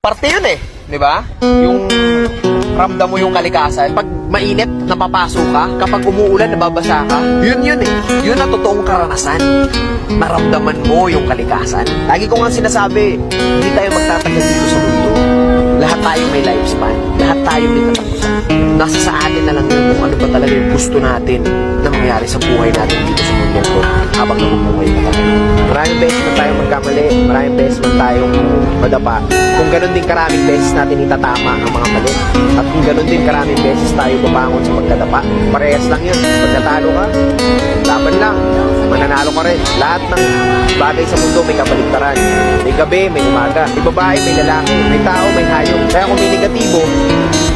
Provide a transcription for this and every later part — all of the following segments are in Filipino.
Parte yun eh, di ba? Yung ramdam mo yung kalikasan. Pag mainit, napapasok ka. Kapag umuulan, nababasa ka. Yun eh. Yun ang totoong karanasan. Naramdaman mo yung kalikasan. Lagi ko nga sinasabi, hindi tayo magtatagal dito sa mundo. Lahat tayo may lifespan. Lahat tayo may katapusan. Nasa sa atin na lang yun kung ano ba talaga yung gusto natin na mangyari sa buhay natin dito sa mundo ko habang nabubuhay pa tayo. Maraming beses man tayong magkamali, maraming beses man tayong madapa. Kung ganun din karaming beses natin itatama ang mga mali. At kung ganun din karaming beses tayo babangon sa pagkadapa, parehas lang yun. Pag natalo ka, laban lang. Mananalo ka rin. Lahat ng bagay sa mundo may kabaligtaran. May gabi, may umaga. May babae, may lalaki. May tao, may hayop. Kaya kung may negatibo,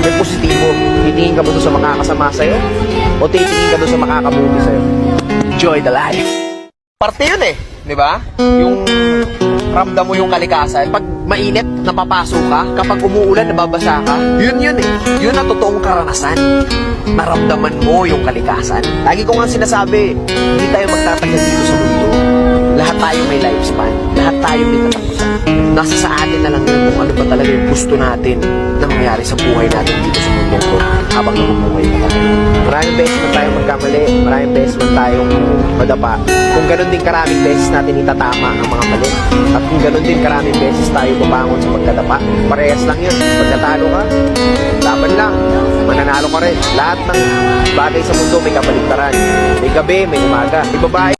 may positibo. Titingin ka ba doon sa makakasama sa'yo? O titingin ka doon sa makakabuti sa'yo? Enjoy the life. Parte yun eh, di ba? Yung ramdam mo yung kalikasan. Pag mainit, napapasok ka. Kapag umuulan, nababasa ka. Yun eh. Yun ang totoong karanasan. Naramdaman mo yung kalikasan. Lagi ko nga sinasabi, hindi tayo magtatagal dito sa mundo. Lahat tayo may lifespan. Lahat tayo may katapusan. Nasa sa atin na lang yun kung ano ba talaga yung gusto natin na mangyari sa buhay natin dito sa mundo ko habang nabubuhay pa tayo. Maraming beses man tayong magkamali, maraming beses man tayong madapa. Kung ganun din karaming beses natin itatama ang mga mali. At kung ganun din karaming beses tayo babangon sa pagkadapa, parehas lang yun. Pag natalo ka, laban lang. Mananalo ka rin. Lahat ng bagay sa mundo may kabaligtaran. May gabi, may umaga. May babae,